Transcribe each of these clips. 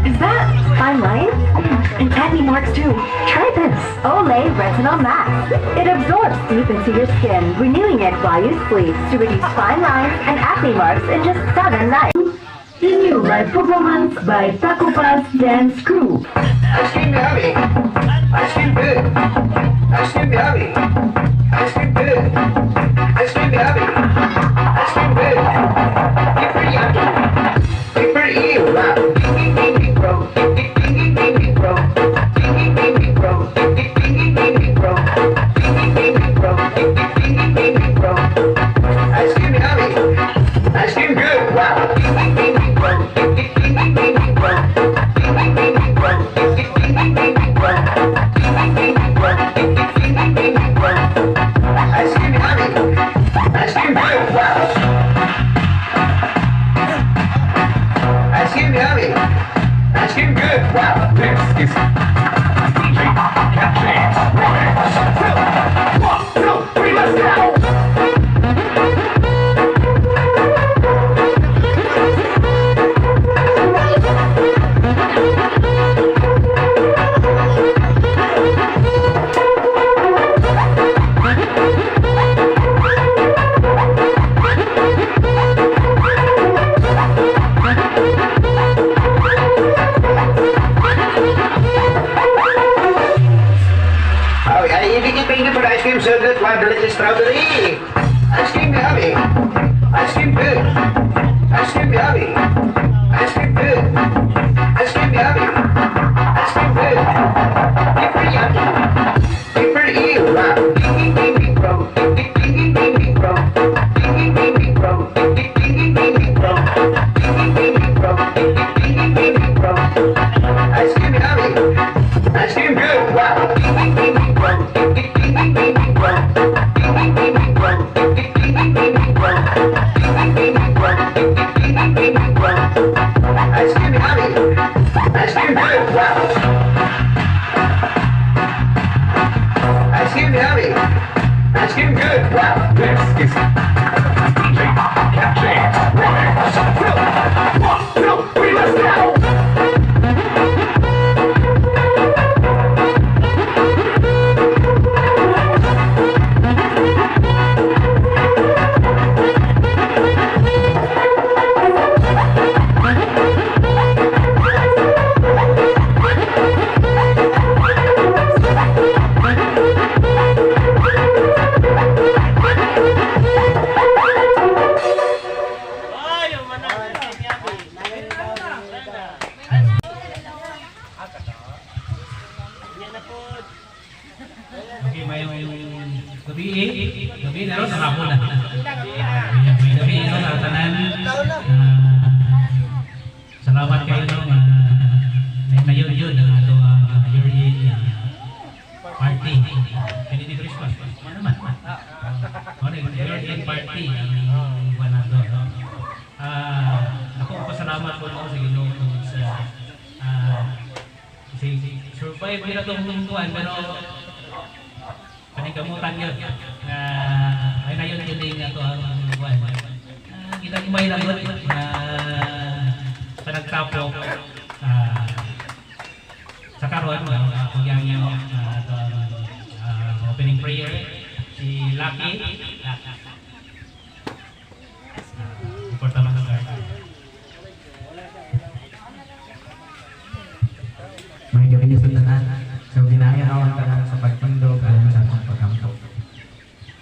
Is that fine line? And acne marks too. Try this. Olay Retinol Max. It absorbs deep into your skin, renewing it while you sleep to reduce fine lines and acne marks in just 7 nights. The new Life Performance by Taco Pass Dance Crew. Ice cream yummy. Ice cream good. Ice cream yummy. Ice cream good. Ice cream yummy. Ice cream good. You're pretty yummy. You're pretty evil, wow. Ding ding ding bro. Ding ding ding ding bro. Ding ding ding ding bro. Ding ding ding ding bro. Ding ding ding bro. Ding ding ding bro. Ice cream yummy. Ice cream good, wow. Ding ding ding bro. Ding ding ding bro. Ding ding ding bro. Ding ding ding bro. Ding ding ding bro. Ding ding ding bro. Ice cream yummy. Ice cream good, wow. Ice cream yummy. Ice cream good, wow. This is DJ Captain's Remix. 1, 2, 3, let's go! Oh, ibigay pa yun for ice cream so good, wow, delicious strawberry. Ice cream yummy. Ice cream good. Ice cream yummy. Ice cream good. Ice cream yummy. Ice cream good. You're pretty yummy. You're pretty evil, wow. Ding ding ding bro. Ding ding ding bro. Ding ding ding bro. Ding ding ding bro. Ding ding ding bro. Ding ding ding bro. Ice cream yummy. Ice cream good, wow. Ding ding ding bro. Ding ding ding bro. Ding ding ding bro. Ding ding ding bro. Ding ding ding bro. Ding ding ding bro. Ice cream yummy. Ice cream good, wow. Ice cream yummy. Ice cream good, wow. This is DJ Captain's Remix. 1, 2, 3, let's go! Okay, may gabi na rin sa hapon na. May gabi ito sa tanan. Salamat kayo nung may yun ang ato yearly party. Hindi ni Christmas. Ano naman? Yearly party ang iwan nato. Ako pasalamat ko ako sa Ginoo sa survive nila itong tuwan pero panikamutan yun ay na yun din nga ito ang buwan kita may lagot na panagtapok sa karoon kung yung opening prayer si Lucky importante sa May gabi sa tanan. So ginaya ako ang tanan sa pagtindog ayon sa atong pagkampo.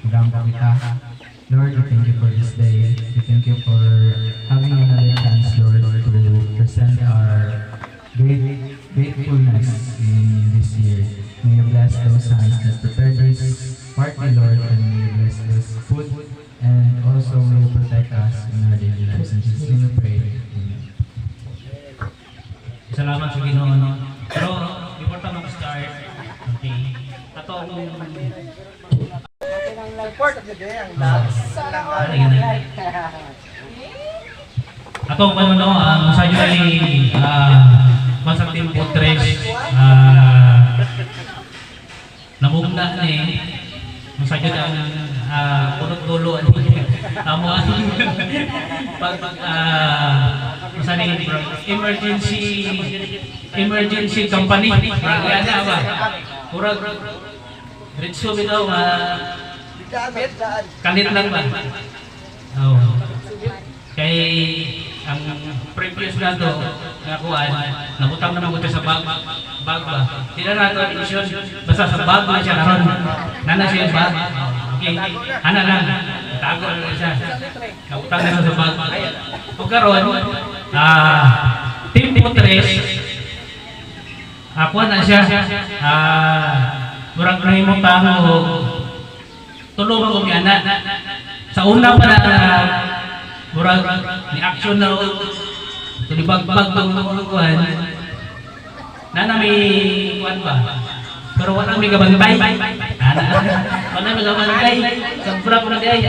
Magampo kita. Lord, we thank you for this day. We thank you for having another chance, Lord, to present our gratefulness in this year. May you bless those hands that prepared this party, Lord, and may you bless this food, and also may you protect us in our daily lives. In Jesus' name we pray. Amen. Salamat sa Ginoo no. Pero before ta mag-start, okay. Ato ang Part of the day, ang dance. ato ang ano ang sa ay masakting putres namugna ni ang sa ang punot dulo amo pag emergency company ana ba kurag ritso bitaw kalit lang ba oh kay ang previous na to nakuan nabutang naman ko sa bag ba sila na to edisyon basta sa bag na siya naron nana siya yung bag okay ana lang tago lang siya nabutang na sa bag o karon Team Putres ako na siya murag nahimong tango tulong ko niya na sa una pa na murag ni action na tulibagbag ng kuhan na may kuhan ba pero wala may kabantay wala may kabantay sabra ko na di ay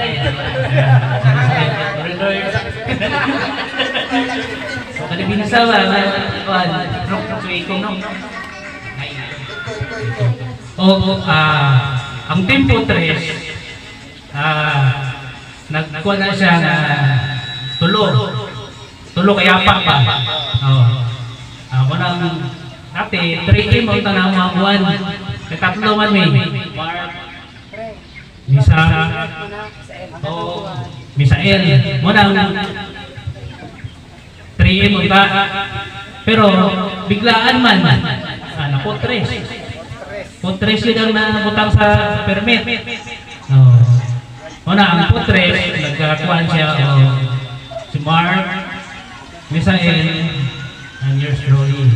so kada binasawa kuhan so ikong no ang Team Putres nagkuha na siya na tulo kaya pa ako nang ate 3M ang tanang mga kuhan katatlo man may Misael mo nang 3M ang ta pero biglaan man Putres yun ang nabutang sa permit una ang Putres nagkakakuhan siya si Mark Misael and yours truly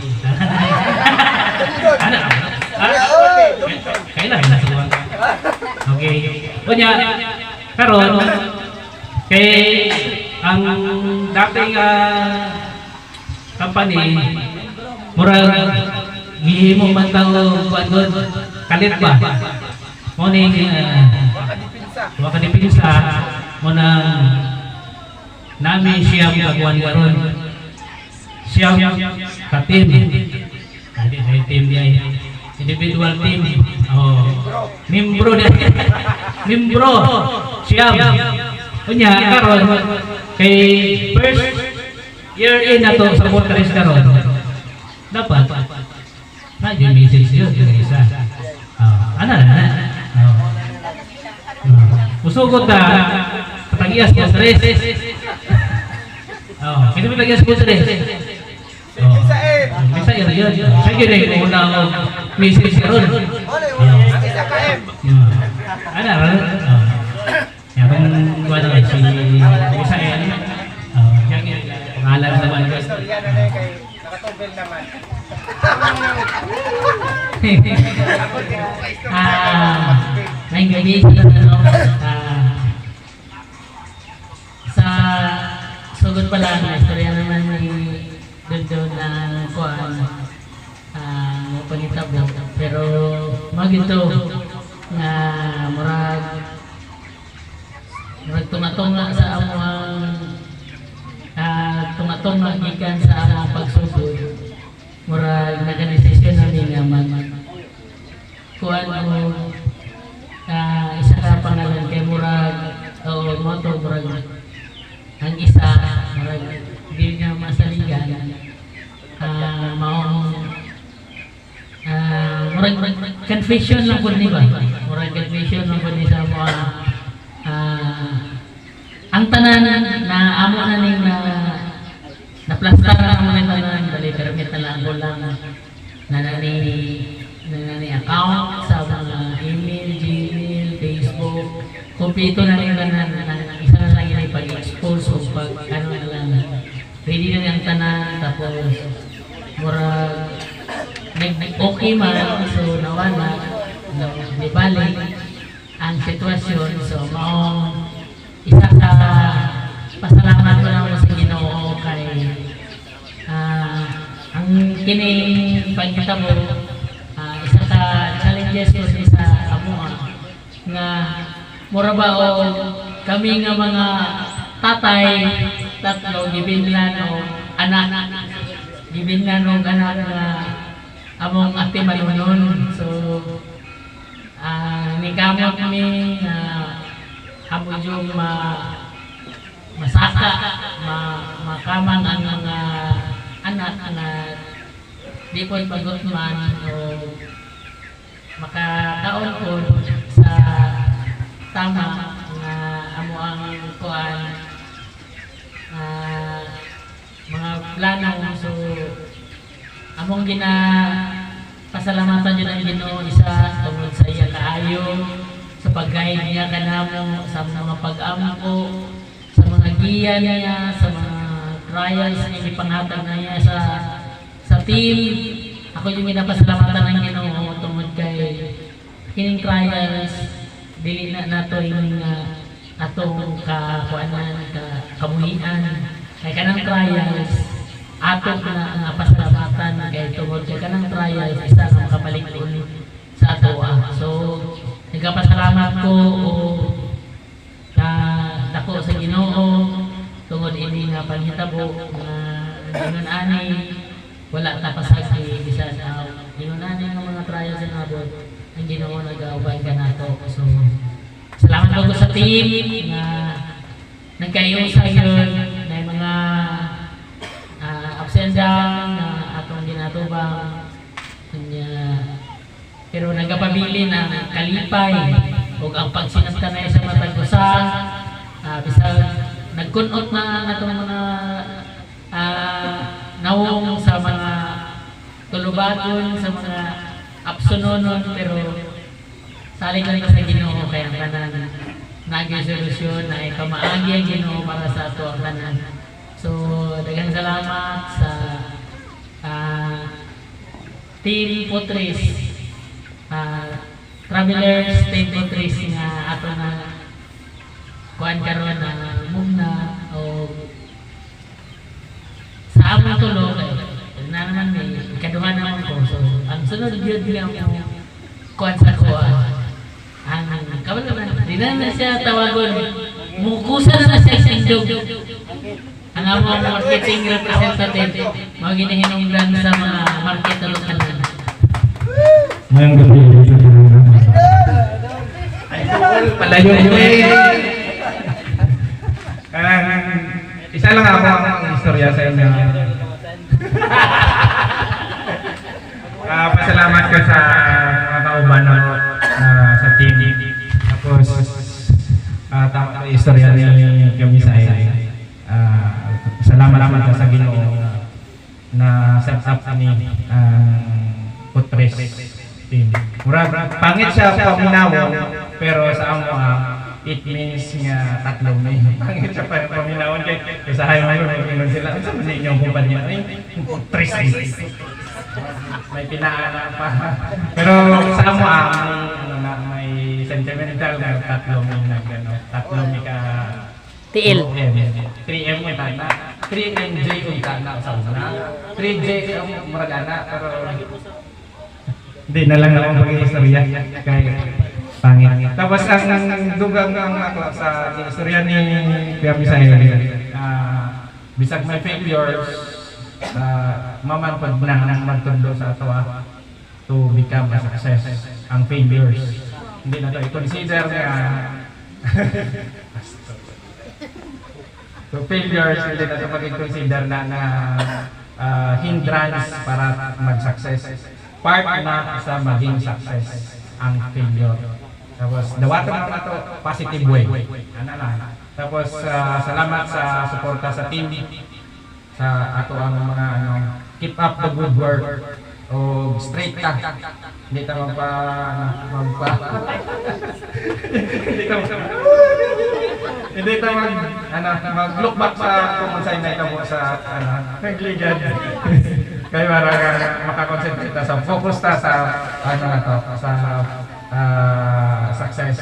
kailan nasuwan okay kunya karon kay ang dating company murag gihimo man taw kuan kalit ba mo ning waka dipinsa mo nang nami siya kagawan karon siya ka team hindi team niya individual team membro siya kunya karon kay first year in na to sa Putres karon dapat na yung message yun isa ana usugod na patagiyas ko stress kita patagiyas ko stress bisa yun saya kira yung una message karon ana yang gua na si Misael yang pangalan naman nakatubel naman ngayong gabi sa sugod pala na istorya naman ni doon na kuhan panitabo pero magito nga murag tumatong nga sa among tumatong nga gikan sa among pagsugod murag nag-desisyon namin nga kuhan mo isa ka pangalan kay murag o moto murag ang isa murag di nga masaligan murag confession lang po ni ba murag confession lang po ni sa mga ang tanan na amo na ning naplastar na mo nito na dali permit na lang na nani account sa mga email, Gmail, Facebook kumpleto na rin na isa na lang yun pag-expose o pag ano na lang ready na yung tanan tapos murag okay man so nawala di balik ang sitwasyon so maong isa ka pasalamat ko lang sa Ginoo kay ang kini pagkita mo isa ka challenges ko sa amo nga mura ba o kami nga mga tatay tatlo gibinlan o anak gibinlan o anak nga among ate manunon so nikamot kami amo yung masaka, makamang ang mga anak na di po pagutman o makakaon po sa tama nga amo ang kuan mga plano. So among pasalamatan yun ang Ginoo isa tungod sa iya kaayo sa pag-guide niya kanamo sa mga pag-amko, sa mga giya niya, sa mga trials na ipanghatag na niya sa team. Ako yung ginapasalamatan ng Ginoo tungod kay kining trials dili na nato yung atong kakuanan, kamuhian kay kanang trials ato na pasalamatan kay tungod kay kanang trials isa nga makapalig-ulit sa ato. So nagpasalamat ko na dako sa Ginoo tungod ini nga panghitabo nga ingon ani wala ta pasagi bisan ingon ani nga mga trials nga abot ang Ginoo nagaubay kanato. So salamat ko sa team na nagkayusa yun na mga ups and down na atong ginatubang pero nagapabili ng kalipay o ang pagsinasta na sa matag usa bisag nagkunot na natong mga nawong sa mga tulubagon sa mga apsunonon, pero saling lang sa Ginoo kaya ang tanan nag-resolusyon na ikamaagi ang Ginoo para sa ato ang tanan. So daghang salamat sa Team Putris, Travelers, Team Putris nga ato na kuan karon na muna o sa among tulo kay na naman may ikaduha naman ko. So ang sunod gyud lang mo kuan sa kuan ang kabalo na di na siya tawagon mukusa na siya sa indog. Ang among marketing representative mao ginahinungdan sa mga market lokalan. Ngayong gabi dito palayo isa lang ako ang istorya sa inyo. Pasalamat ko sa mga kauban sa team. Tapos istorya ni kami sa salamat ka sa Ginoo na set up ni Putris team. Murag pangit siya paminaw pero sa amo it means nga tatlo may pangit siya paminawon kay sa hayo ngayon sila sa inyong kumpanya ay Putris may pinaana pa pero sa amo may sentimental na tatlo may nagano tatlo may ka TL 3M yung tana 3NJ yung tana sa una 3J yung maragana pero hindi na lang ako mag-istorya kay pangit. Tapos ang dugang ako sa istorya ni Kuya Misael bisag may failures maman pag nang magtundo sa ato to become a success ang failures hindi na to i-consider nga so failures hindi na ito mag-consider na hindrance para mag-success. Part na sa maging success ang failure. Tapos dawatan naman ito positive way. Ano lang. Tapos salamat sa suporta sa team sa ato ang mga keep up the good work o straight ka. Hindi ta hindi ta mag-look back sa kung saan na ito sa nagligad. Kaya para makakonsentrate ta sa focus ta sa sa success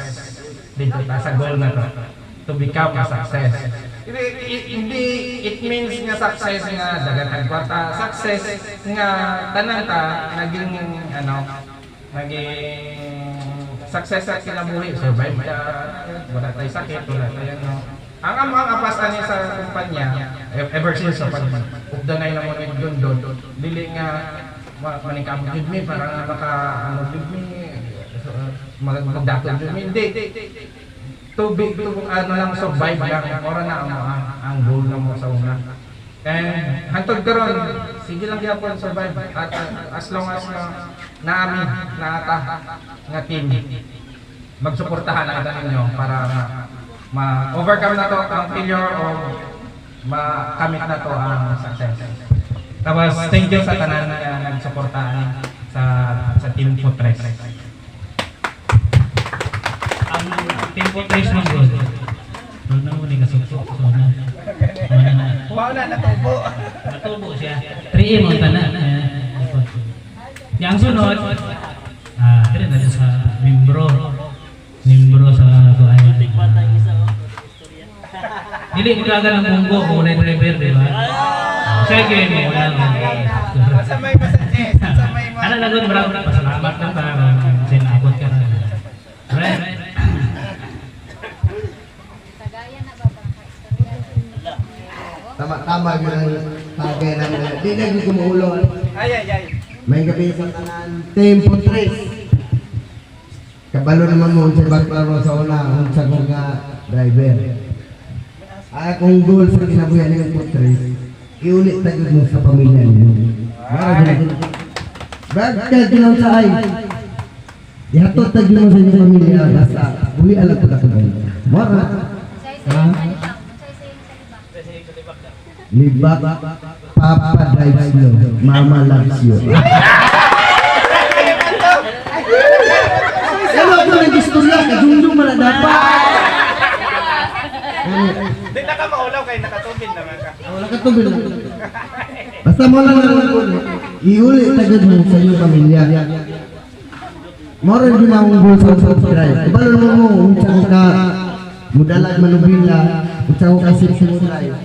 dito ta sa goal na to to become a success. Hindi it means nga success nga daghan kwarta, success nga tanan ta naging success sa kinabuhi, survive ka, wala tayo sakit, wala tayo ang amang apas ani sa kumpanya ever since sa pag-updanay na mo doon dili nga maningkamot jud mi para maka jud mi magdato jud mi hindi ano lang survive lang ora na ang goal na mo sa una. And hantod karon sige lang gyapon survive at as long as naami naata nga team magsuportahan ang ninyo para ma-overcome na to ang failure o makamit na to ang success. Tapos thank you sa tanan na nagsuportahan sa Team Fortress. Ang tempo trace mo good. Huwag na mo ni kasukso. Wow na natubo. Natubo siya. 3A mo tanan. Yang sunod, tira na sa membro sa buhay. Dili ko agad ng munggo kung wala driver, di ba? Siya kayo mo, wala lang. Sa may masajes, sa may Ano lang doon, maraming pasalamat lang para sinabot ka na. Right? Tama yun ang tagay namin. Di na yung kumuulo. ay. May gabi sa tanan. Team Fortress. Kabalo naman mo sa baklaro sa una. Ang sa mga driver. Akong goal sa kinabuyan ng Fortress. Iulit tagod mo sa pamilya niyo. Bagkal ginaw sa ay. Ihatot tagod mo sa inyong pamilya. Basta uli alam ko na kagay. Mara. Libak, Papa drives slow, Mama loves you. Ano ito ng istorya? Kajunjung mo na dapat. Hindi na ka maulaw kay nakatubil naman ka. Wala ka tubil. Basta mo lang naman. Iuli tagod mo sa iyong pamilya. Moral din ang goal sa subscribe. Ibalo naman mo, unsang ka mudalag manubila, unsang ka subscribe.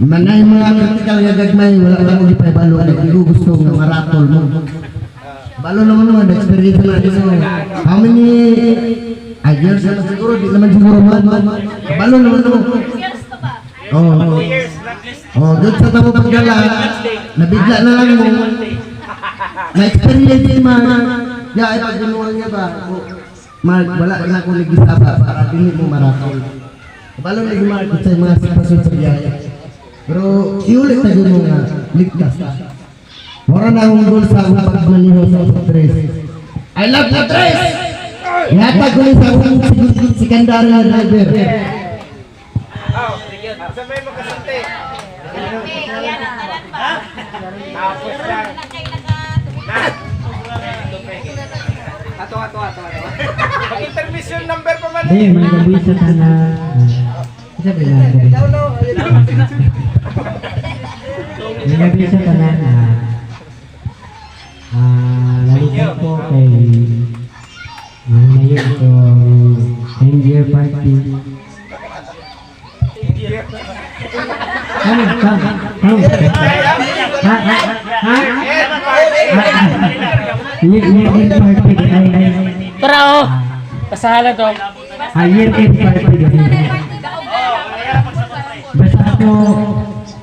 Manay mga critical nga gagmay, wala lang mo ipay-balo na gusto nga maratol mo. Balo naman naman, experience na ito. How many years naman siguro, di naman siguro man. Balo naman naman. Doon sa tamo pagdala, nabigla na lang mo. Na-experience man. Ay pagduluan niya ba? Mark, wala na akong nag-isaba para hindi mo maratol. Balo na yung Mark sa mga sitwasyon sa biyaya. Pero iulit tayo mo nga, ligtas. Mora na akong goal sa akong pagmaniho sa Fortress. I love Fortress! Ihatag ko rin sa akong secondary na driver. Sa may makasunti. Tapos lang. Ato. Mag-intermission number pa man. May gabi sa tanan. Isa ba yan? May gabi sa tanan. Nalitan ko kay ngayon ko 10-year party. Tara oh! Pasahala to. Year end party. Basta ako,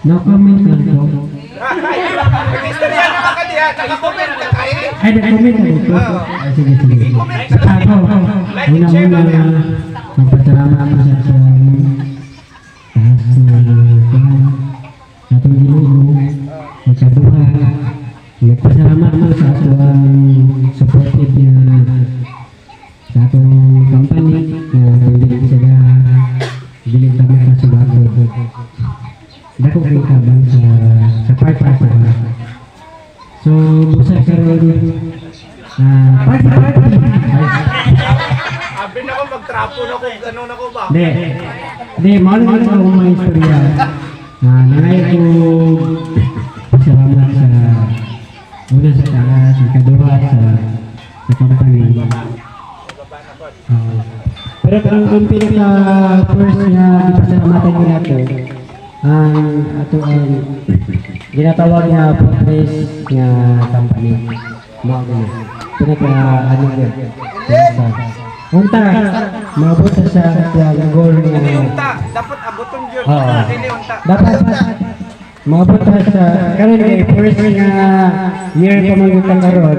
no comment lang ko. Istorya na ka diha, naka-comment ka kay. Ay, nag-comment na dito. Sige. Ako, una-una, magpasalamat ako sa atong Ginoo, magkaduha. Nagpasalamat ako sa atong supportive na sa atong company na pwede sila biling kami ka sa bago. Dako kayo kabang sa part sa so, busa ka rin party! Abi na ko magtrapo na ko, ganun ako ba? Hindi, mahal akong mga istorya. Nangayon ko salamat sa una sa taas, ikaduha sa company. Pero ang pinaka-first na ipasalamatan ko nato, ang ato ang ginatawag na Fortress nga company. Pinaka-ano yun? Unta, maabot sa goal Dili nga. unta, dapat abuton yun. Oo. Dili unta. Dapat maabot sa karon kay first nga year pa mangutan karon.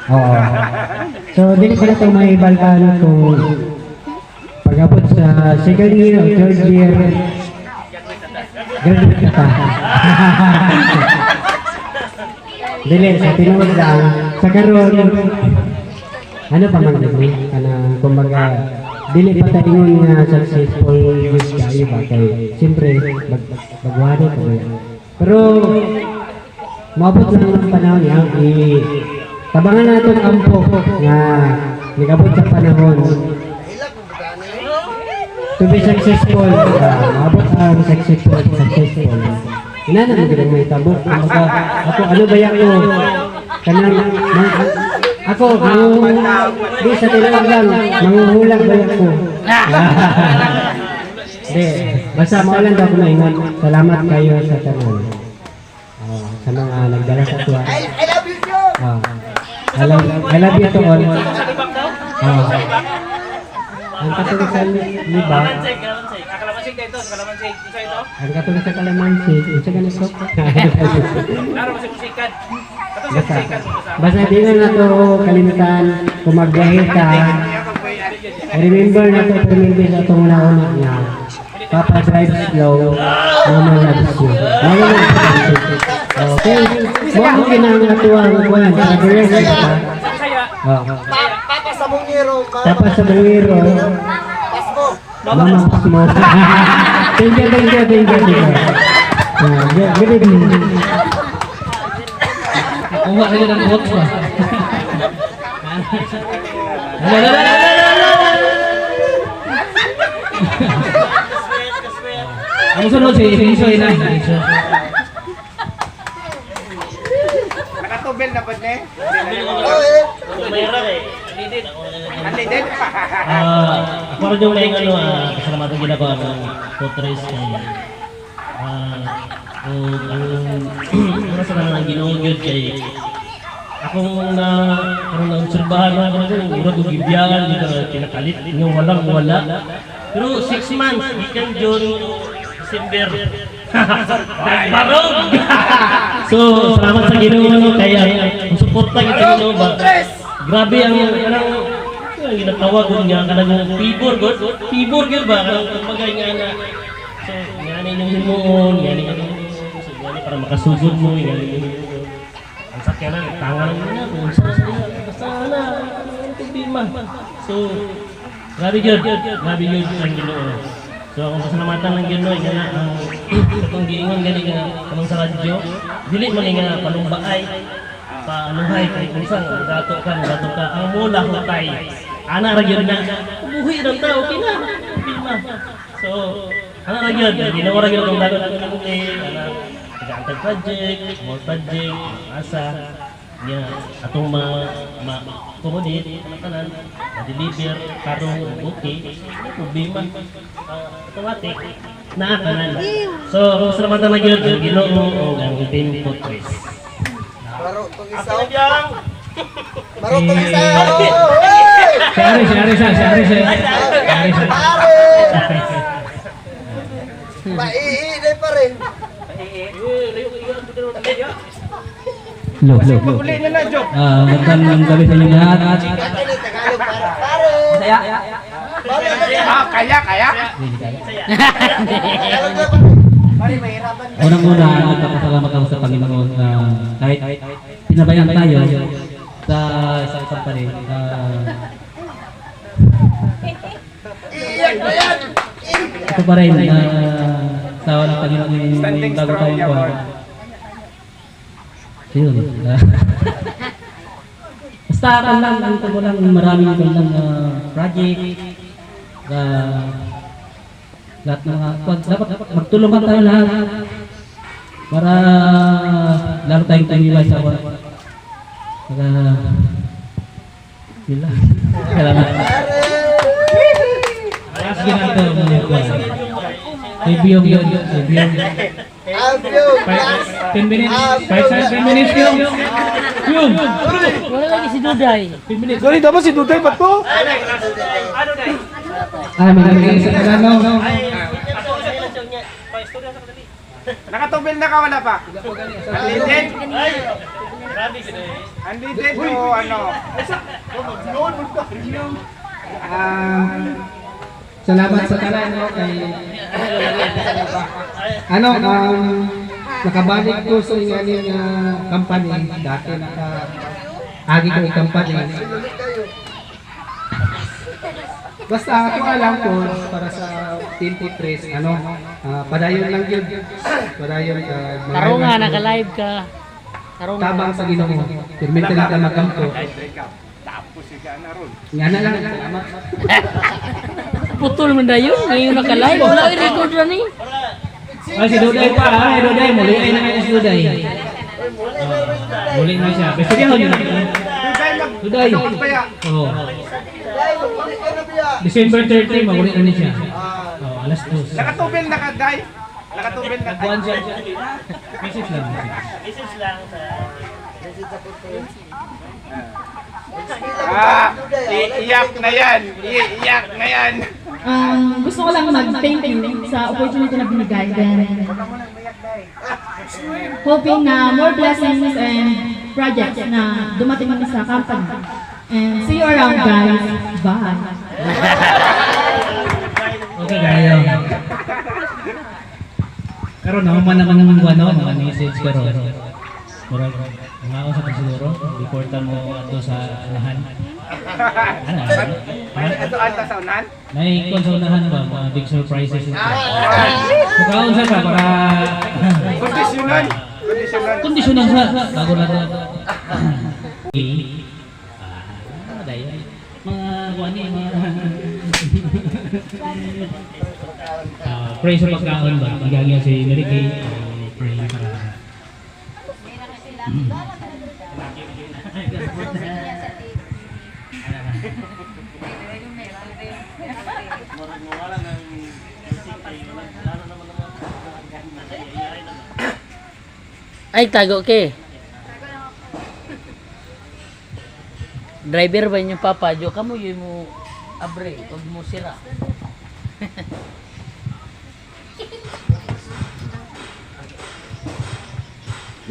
Oo. So dili ko na to may balkan ko second year o third year, graduate ka pa. Dili, sa tinuod lang, sa karon, ano pa man degree? Kumbaga, dili pa tayo nga successful youth kayo ba? Kaya, siyempre, bagwari pa ba yan. Pero, maabot lang ng panahon niya, tabangan natin ang ampo na nagabot sa panahon to be successful. Maabot ang successful. Ina na magaling may tabok. Ako, ano ba yan ko? Kanang, ako, di sa tinawag lang, manguhulag ba yan ko? Di, basta maulan daw ko na ingon. Salamat kayo sa tanong. Sa mga nagdala sa tuwa. I love you, Joe! I love you to all. Ang katulad sa liba, Kalamansi dito, kalamansi isa ito. ang katulad sa kalamansi, isa ganito. Laro kasi musikan. Basta di na nato kalimutan kung magbiyahe ka. Remember na ito, remember na itong nauna niya. Papa drive slow, Mama loves you. Mama loves you. Okay, mo kinang natuwang kuwan sa direct ka. Papa sa Bungiro, Tapos sa bangiro, Mama mo. Thank you. Good evening. Kuha kayo ng votes ba? Ang sunod si Isoy na. Nakatubel na ba ne? Andidin. Ako rin yung may kasalamatan ginagawa ng portraits kay sa naman ang ginugyod kay akong karoon ng obserbahan na ako murag yung gibiyagan dito na pinakalit yung walang wala pero 6 months ikan June December barog so salamat sa Ginoo kaya ang suporta kita Ginoo ba grabe ang ginatawag niya kanang pibor gyud ba kanang bagay nga na so ngani yung himuon ngani para makasugod mo ngani ang sakyanan tangan mo na kung basta na ang problema so grabe gyud ang Ginoo so akong pasalamatan ng Ginoo nga ang itong giingon gani kanang sa radyo dili man nga palumbaay paanuhay kay kung saan gato ka ang mula hutay ana ra gyud na buhi ng tao kina so ana ra gyud ginawa ra gyud ang dagat ni Antag project, small project, asa niya atong ma-accommodate tanan ma-deliver karong okay problema automatic na kanan so salamat na gyud Ginoo og ang team portraits Baro tong isaw. Baro tong isaw. Share. Maiide pa rin. Lo. Uli niya na, Joe. Magandang gabi sa inyo lahat. Tagalog pare. Kaya. Unang-una, nagpapasalamat ako sa Panginoon na kahit pinabayaan tayo sa isang company. Ito pa rin, sa walang Panginoon yung bago taong ko. Yun. Basta ang lang maraming kanilang project. Lahat ng dapat magtulungan tayo lahat para lalo tayong tumibay sa awa. Sila. Salamat. Sige na ito. Review yun. 10 minutes. 10 minutes yung. Wala lagi si Duday. Sorry, dapat si Duday pa to. Magandang sa Tagalog. Nakatubel na ka, wala pa? Andidin o ano? Sa salamat sa tanan no kay ano nakabalik ko sa ingaling company dati agi ko yung company. Basta ako alam ko para sa Team Putres padayon lang yun. Padayon ka. Taro nga, naka-live ka. Taro nga. Tabang sa Ginoo. Permita lang ka magampo. Nga na lang. Salamat. Putol man dayon, ngayon naka-live. Wala i-record na ni. Ay, si Duday pa ha. Duday, muli ay naman si Duday. Muli na siya. Basta niya yun. Duday. Oo. December 30, muli na siya. Alas 2. Nakatubil na ka, Day. Nakatubil na ka. Buwan siya. Message lang. Iiyak na yan. Iiyak na yan. Gusto ko lang mag-thank you sa opportunity na binigay. Then, hoping na more blessings and projects na dumating kami sa company. And see you around, guys. Bye. Okay, kayo. Karon naman naman mga message karon. Murag mga ako sa siguro, reportan mo ato sa unahan. Ano? Ito ata sa unan? Naikon sa unahan ba mga big surprises ito? Mukaon sa ka para Kondisyonan. kondisyonan sa bago na to. Dayon. Mga kuani mga pray sa pagkaon ba? Magagaya si Mary Kay. Pray para Ay, tago ke. Driver ba inyong papa? Jo, kamu yun mo abre, huwag mo sira.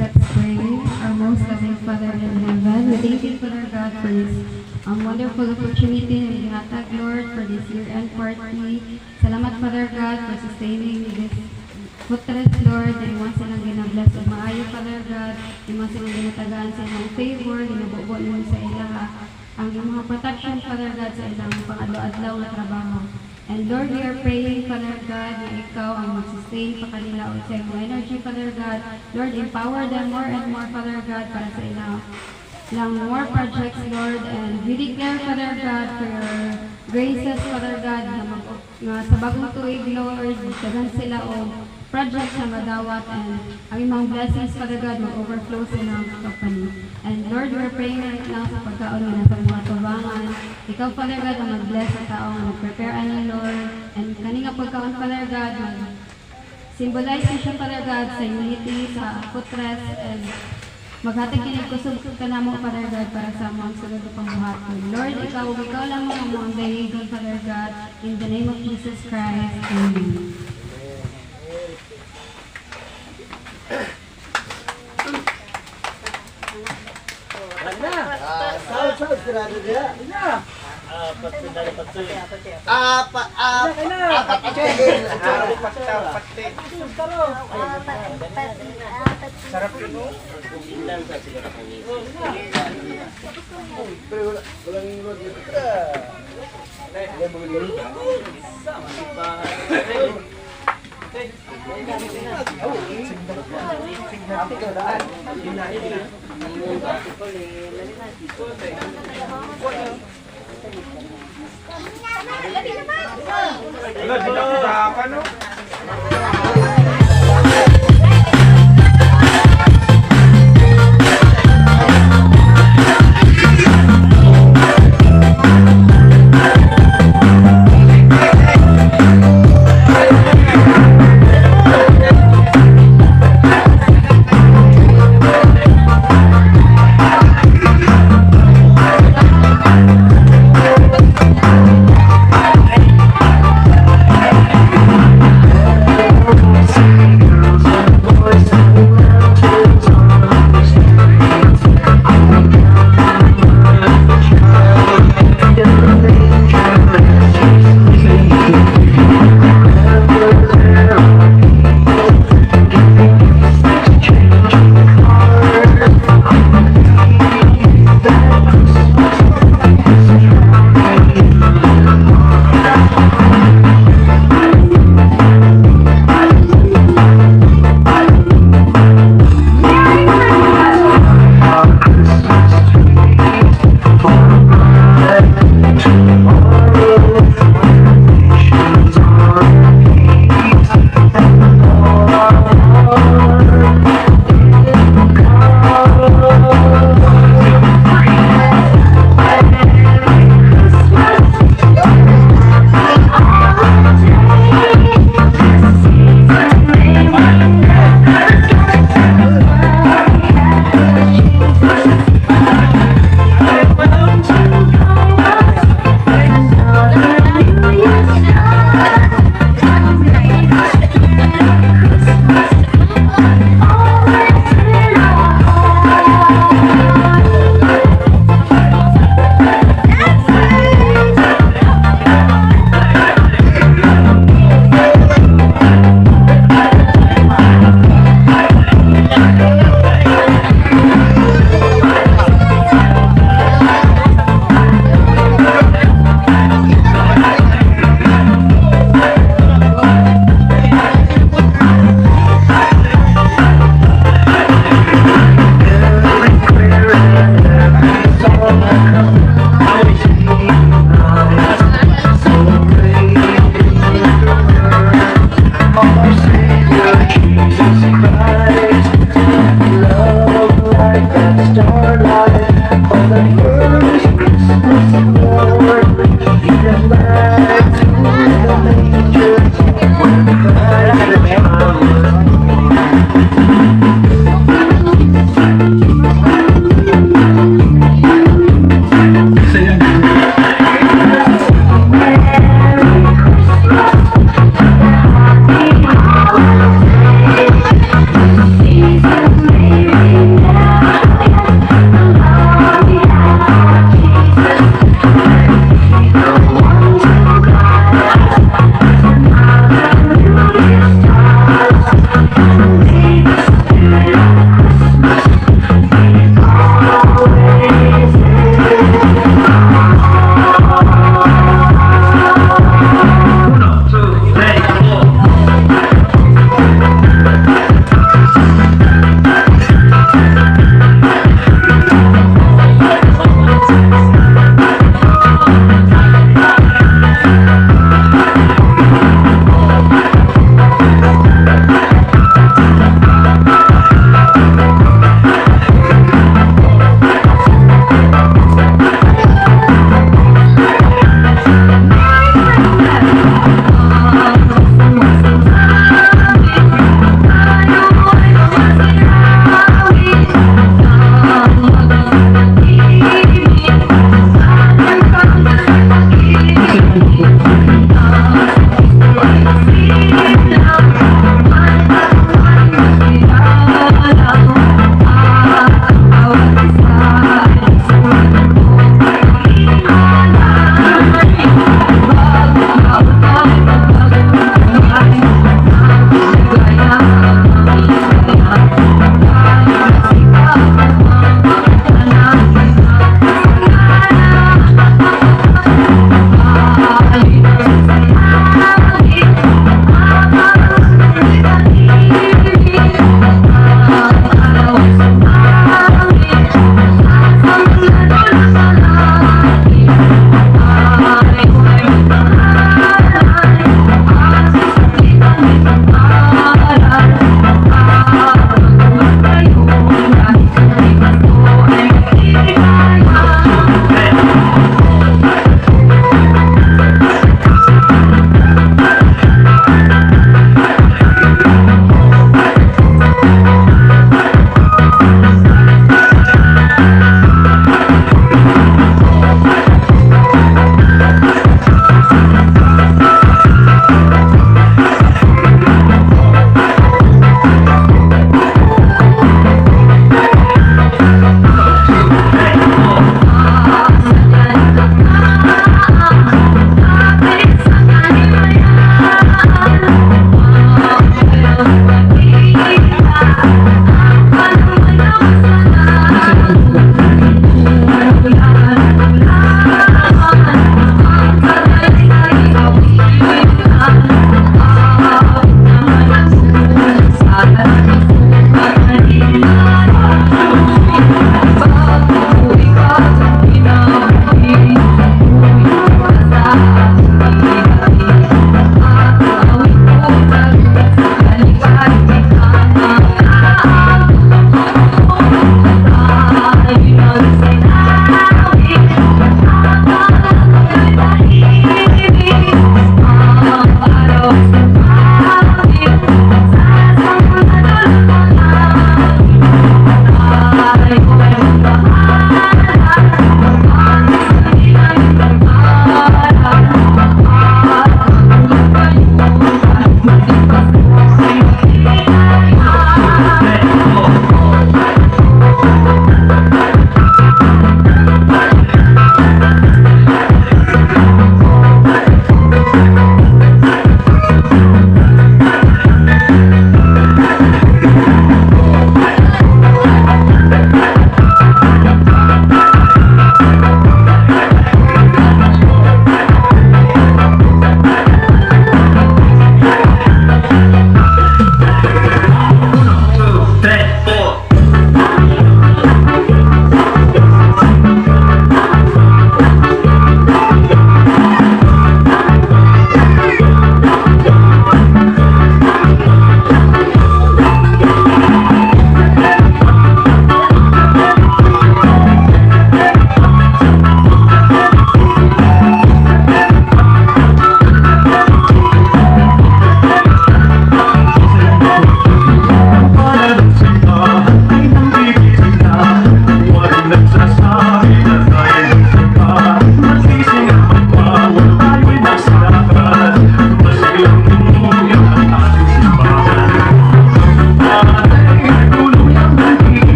Let's pray. Our most loving Father in heaven, we thank you, Father God, for this wonderful opportunity na ihatag, Lord, for this year-end party. Salamat, Father God, for sustaining this Putres, Lord, na iwan silang ginabless o maayo, Father God, iwan silang ginatagaan sa ilang favor, ginabubo mo sa ilaha, ang mga protection, Father God, sa ilang pang-adlaw-adlaw na trabaho. And Lord, we are praying, Father God, na ikaw ang mag-sustain pa kanila o sa iyong energy, Father God. Lord, empower them more and more, Father God, para sa ilang more projects, Lord, and we declare, Father God, for your graces, Father God, na sa bagong tuig, Lord, dagan sila o projects na madawat and ang imang blessings, Father God, mag-overflow sa ilang company. And Lord, we're praying right now sa pagkaon na sa mga tubangan. Ikaw, Father God, ang mag-bless sa tao, ang mag-prepare ano, Lord. And kaninga pagkaon, Father God, symbolize siya, Father God, sa unity, sa Putres, and maghatag kinagkusog ka na mo, Father God, para sa mga sunod na pangbuhaton. Lord, ikaw lang mo ang mga dahigan, Father God, in the name of Jesus Christ. Amen. Sarap yun, no? Wala, di ka no?